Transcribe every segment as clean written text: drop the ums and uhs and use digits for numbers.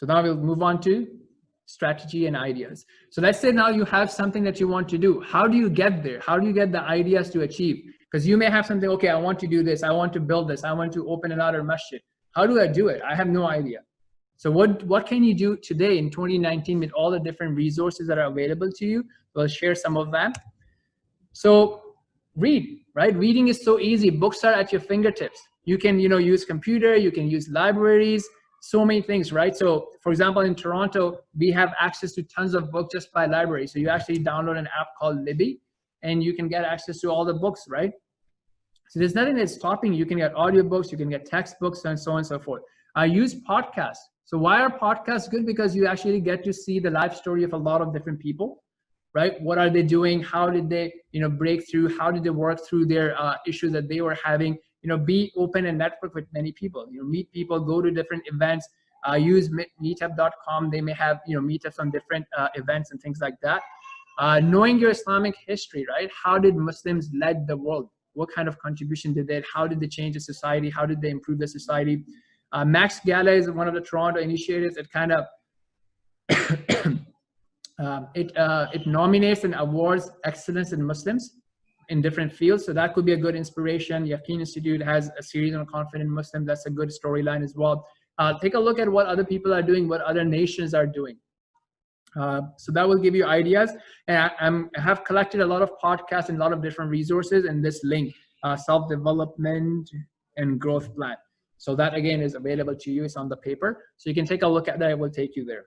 So now we'll move on to strategy and ideas. So let's say now you have something that you want to do. How do you get there? How do you get the ideas to achieve? Because you may have something, okay, I want to do this. I want to build this. I want to open another masjid. How do I do it? I have no idea. So what can you do today in 2019 with all the different resources that are available to you? We'll share some of them. So read, right? Reading is so easy. Books are at your fingertips. You can, use computer, you can use libraries, so many things, right? So for example, in Toronto, we have access to tons of books just by library. So you actually download an app called Libby and you can get access to all the books, right? So there's nothing that's stopping you. You can get audiobooks, you can get textbooks and so on and so forth. I use podcasts. So why are podcasts good? Because you actually get to see the life story of a lot of different people, right? What are they doing? How did they, break through? How did they work through their issues that they were having? Be open and network with many people. Meet people, go to different events. Use meetup.com. They may have, meetups on different events and things like that. Knowing your Islamic history, right? How did Muslims lead the world? What kind of contribution did they? How did they change the society? How did they improve the society? Max Gala is one of the Toronto initiatives. It kind of it nominates and awards excellence in Muslims in different fields. So that could be a good inspiration. Yaqeen Institute has a series on confident Muslims. That's a good storyline as well. Take a look at what other people are doing, what other nations are doing. So that will give you ideas. And I have collected a lot of podcasts and a lot of different resources in this link, self-development and growth plan. So that again is available to you. It's on the paper. So you can take a look at that. It will take you there.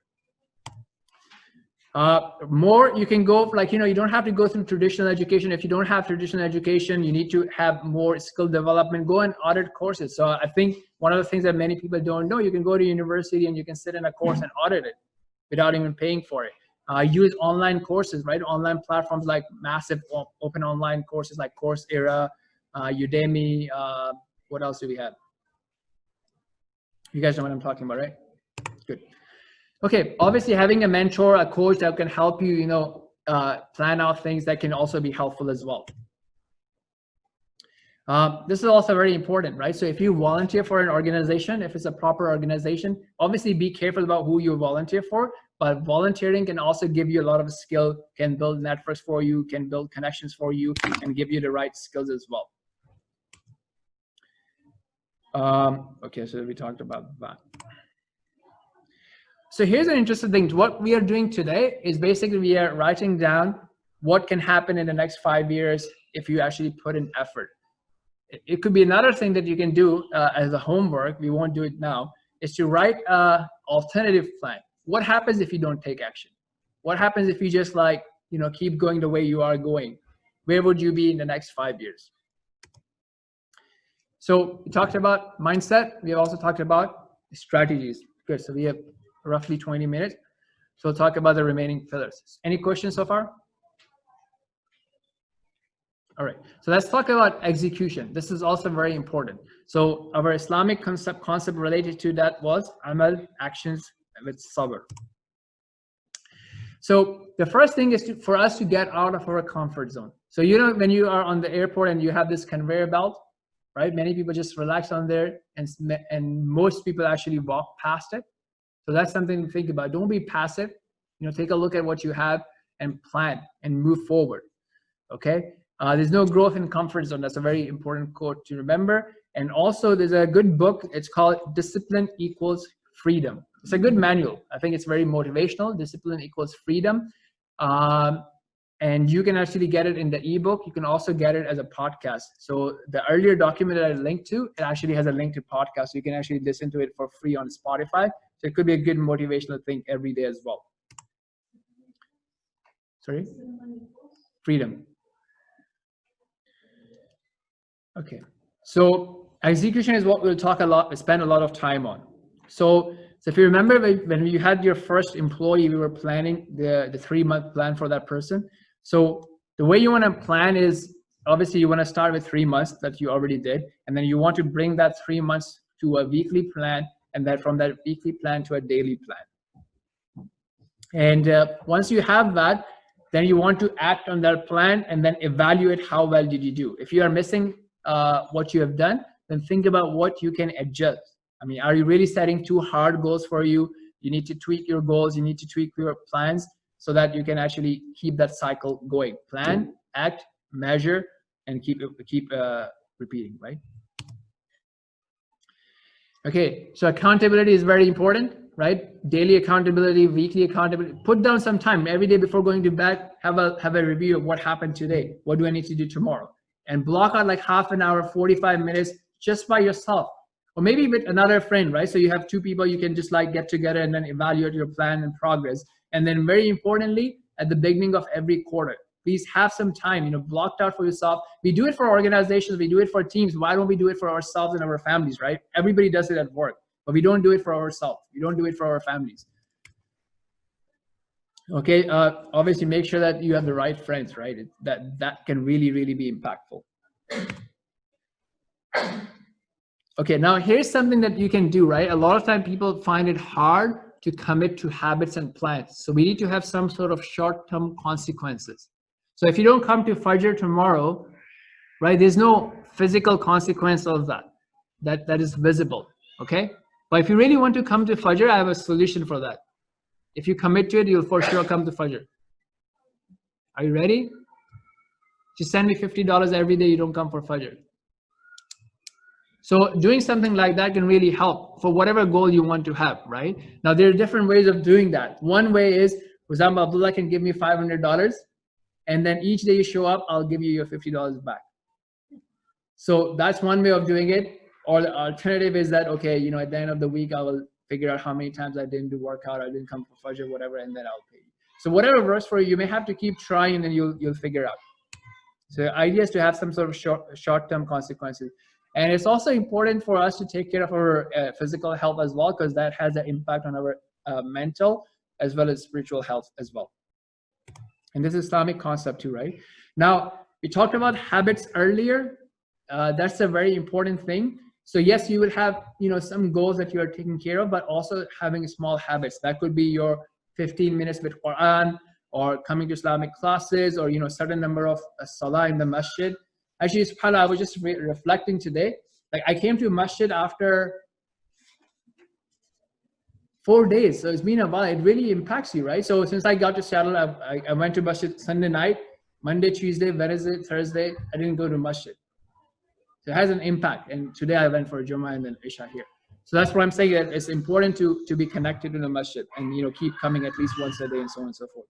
More, you can go like, you don't have to go through traditional education. If you don't have traditional education, you need to have more skill development, go and audit courses. So I think one of the things that many people don't know, you can go to university and you can sit in a course and audit it without even paying for it. Use online courses, right? Online platforms like massive open online courses like Coursera, Udemy. What else do we have? You guys know what I'm talking about, right? Good. Okay, obviously having a mentor, a coach that can help you, plan out things that can also be helpful as well. This is also very important, right? So if you volunteer for an organization, if it's a proper organization, obviously be careful about who you volunteer for, but volunteering can also give you a lot of skill, can build networks for you, can build connections for you, and give you the right skills as well. Okay, so we talked about that. So here's an interesting thing. What we are doing today is basically we are writing down what can happen in the next 5 years if you actually put in effort. It could be another thing that you can do as a homework. We won't do it now. Is to write an alternative plan. What happens if you don't take action? What happens if you just keep going the way you are going? Where would you be in the next 5 years? So we talked about mindset. We have also talked about strategies. Good. So we have roughly 20 minutes. So we'll talk about the remaining pillars. Any questions so far? All right. So let's talk about execution. This is also very important. So our Islamic concept related to that was amal, actions with sabr. So the first thing is for us to get out of our comfort zone. So when you are on the airport and you have this conveyor belt, right? Many people just relax on there, and most people actually walk past it. So that's something to think about. Don't be passive. Take a look at what you have and plan and move forward. Okay. There's no growth in comfort zone. That's a very important quote to remember. And also, there's a good book. It's called Discipline Equals Freedom. It's a good manual. I think it's very motivational. Discipline Equals Freedom. And you can actually get it in the ebook. You can also get it as a podcast. So the earlier document that I linked to, it actually has a link to podcast. So you can actually listen to it for free on Spotify. So it could be a good motivational thing every day as well. Sorry? Freedom. Okay. So execution is what we'll spend a lot of time on. So if you remember when you had your first employee, we were planning the 3-month plan for that person. So the way you want to plan is obviously you want to start with 3 months that you already did, and then you want to bring that 3 months to a weekly plan, and then from that weekly plan to a daily plan. And once you have that, then you want to act on that plan and then evaluate how well did you do. If you are missing what you have done, then think about what you can adjust. I mean, are you really setting too hard goals for you? You need to tweak your goals. You need to tweak your plans so that you can actually keep that cycle going. Plan, act, measure, and keep repeating, right? Okay, so accountability is very important, right? Daily accountability, weekly accountability. Put down some time every day before going to bed. Have a review of what happened today. What do I need to do tomorrow? And block out like half an hour, 45 minutes just by yourself, or maybe with another friend, right? So you have two people you can just like get together and then evaluate your plan and progress. And then very importantly, at the beginning of every quarter, please have some time, blocked out for yourself. We do it for organizations, we do it for teams. Why don't we do it for ourselves and our families, right? Everybody does it at work, but we don't do it for ourselves. We don't do it for our families. Okay, obviously make sure that you have the right friends, right? That can really, really be impactful. Okay, now here's something that you can do, right? A lot of time people find it hard to commit to habits and plans. So we need to have some sort of short-term consequences. So if you don't come to Fajr tomorrow, right, there's no physical consequence of that is visible, okay? But if you really want to come to Fajr, I have a solution for that. If you commit to it, you'll for sure come to Fajr. Are you ready? Just send me $50 every day you don't come for Fajr. So doing something like that can really help for whatever goal you want to have, right? Now, there are different ways of doing that. One way is, for example, Abdullah can give me $500, and then each day you show up, I'll give you your $50 back. So that's one way of doing it. Or the alternative is that, okay, at the end of the week, I will figure out how many times I didn't do workout, I didn't come for Fajr, whatever, and then I'll pay you. So whatever works for you, you may have to keep trying, and then you'll figure out. So the idea is to have some sort of short-term consequences. And it's also important for us to take care of our physical health as well, because that has an impact on our mental as well as spiritual health as well. And this is Islamic concept too, right? Now, we talked about habits earlier. That's a very important thing. So yes, you will have some goals that you are taking care of, but also having small habits. That could be your 15 minutes with Quran, or coming to Islamic classes, or certain number of salah in the masjid. Actually, subhanAllah, I was just reflecting today. Like, I came to masjid after 4 days, so it's been a while. It really impacts you, right? So since I got to Seattle, I went to masjid Sunday night, Monday, Tuesday, Wednesday, Thursday, I didn't go to masjid. So it has an impact. And today I went for Jummah and then Isha here. So that's what I'm saying, that it's important to be connected to the masjid and keep coming at least once a day and so on and so forth.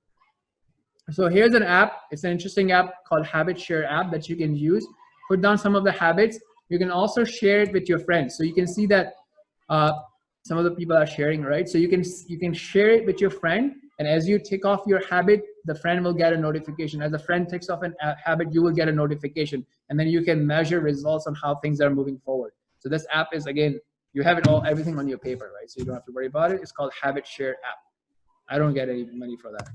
So here's an app. It's an interesting app called Habit Share app that you can use. Put down some of the habits. You can also share it with your friends. So you can see that some of the people are sharing, right? So you can share it with your friend, and as you tick off your habit, the friend will get a notification. As a friend ticks off a habit, you will get a notification, and then you can measure results on how things are moving forward. So this app is, again, you have everything on your paper, right? So you don't have to worry about it. It's called Habit Share app. I don't get any money for that.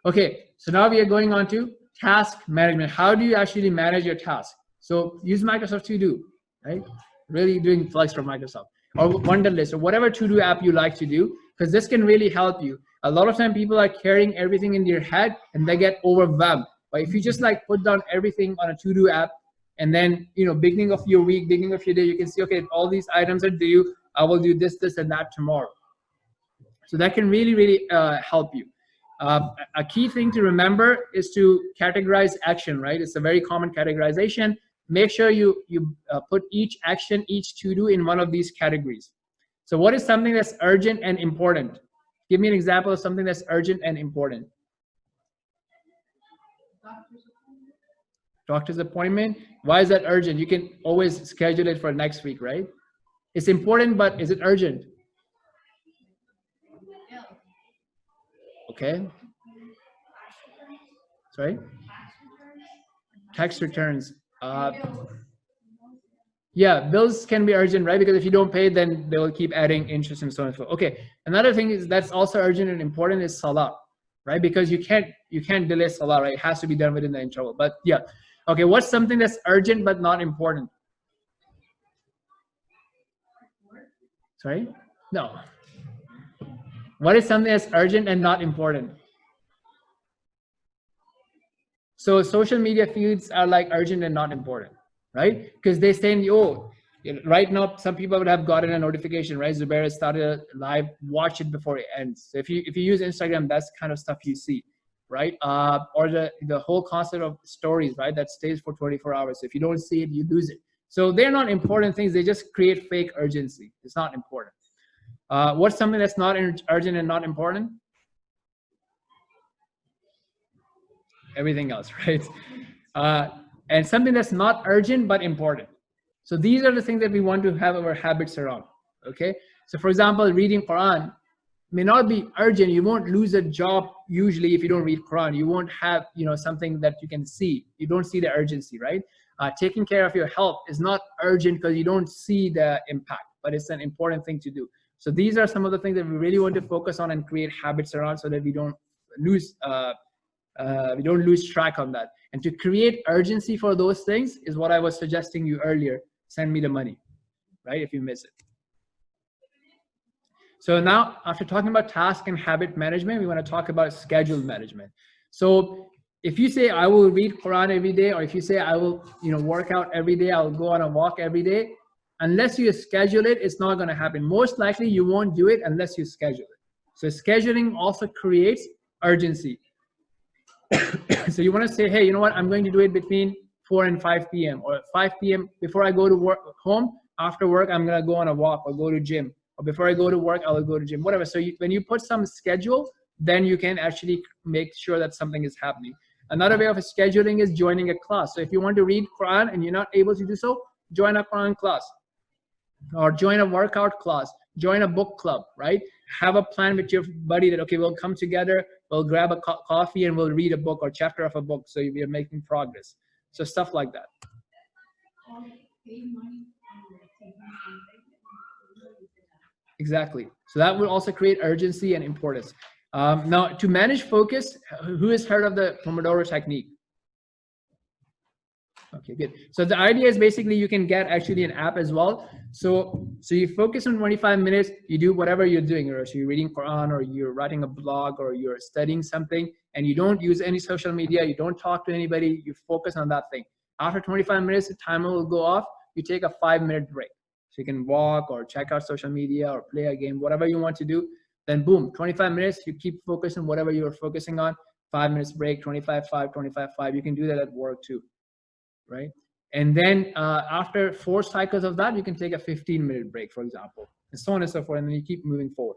Okay, so now we are going on to task management. How do you actually manage your task? So use Microsoft To Do, right? Really doing flex from Microsoft, or Wunderlist, or whatever to-do app you like to do, because this can really help you. A lot of time people are carrying everything in their head and they get overwhelmed. But if you just put down everything on a to-do app, and then beginning of your week, beginning of your day, you can see, okay, all these items are due. I will do this, this, and that tomorrow. So that can really, really help you. A key thing to remember is to categorize action, right? It's a very common categorization. Make sure you put each action, each to-do in one of these categories. So what is something that's urgent and important? Give me an example of something that's urgent and important. Doctor's appointment. Why is that urgent? You can always schedule it for next week, right? It's important, but is it urgent? Okay. Sorry? Tax returns. Yeah, bills can be urgent, right? Because if you don't pay, then they will keep adding interest and so on and so forth. Okay. Another thing is that's also urgent and important is salah, right? Because you can't delay salah, right? It has to be done within the interval. But yeah. Okay, what's something that's urgent but not important? Sorry? No. What is something that's urgent and not important? So social media feeds are urgent and not important, right? Because they say, oh, right now, some people would have gotten a notification, right? Zubair has started a live, watch it before it ends. So if you use Instagram, that's kind of stuff you see, right? Or the whole concept of stories, right? That stays for 24 hours. So if you don't see it, you lose it. So they're not important things. They just create fake urgency. It's not important. What's something that's not urgent and not important? Everything else, right? And something that's not urgent but important. So these are the things that we want to have our habits around. Okay. So for example, reading Quran may not be urgent. You won't lose a job usually if you don't read Quran. You won't have, something that you can see. You don't see the urgency, right? Taking care of your health is not urgent because you don't see the impact, but it's an important thing to do. So these are some of the things that we really want to focus on and create habits around so that we don't lose track on that. And to create urgency for those things is what I was suggesting you earlier. Send me the money, right? If you miss it. So now, after talking about task and habit management, we want to talk about schedule management. So if you say I will read Quran every day, or if you say I will, work out every day, I'll go on a walk every day, unless you schedule it, it's not going to happen. Most likely you won't do it unless you schedule it. So scheduling also creates urgency. So you want to say, hey, you know what? I'm going to do it between 4 and 5 p.m. or 5 p.m. before I go to work home. After work, I'm going to go on a walk or go to gym. Or before I go to work, I will go to gym, whatever. So when you put some schedule, then you can actually make sure that something is happening. Another way of scheduling is joining a class. So if you want to read Quran and you're not able to do so, join a Quran class or join a workout class, join a book club, right? Have a plan with your buddy that, okay, we'll come together, we'll grab a coffee and we'll read a book or chapter of a book. So we are making progress. So stuff like that. Exactly. So that will also create urgency and importance. Now, to manage focus, who has heard of the Pomodoro technique? Okay, good. So the idea is basically you can get actually an app as well. So you focus on 25 minutes, you do whatever you're doing, or so you're reading Quran or you're writing a blog or you're studying something, and you don't use any social media, you don't talk to anybody, you focus on that thing. After 25 minutes, the timer will go off, you take a 5-minute break. So you can walk or check out social media or play a game, whatever you want to do. Then boom, 25 minutes, you keep focusing on whatever you're focusing on, 5 minutes break, 25, 5, 25, 5. You can do that at work too, right? And then after 4 cycles of that, you can take a 15-minute break, for example, and so on and so forth, and then you keep moving forward.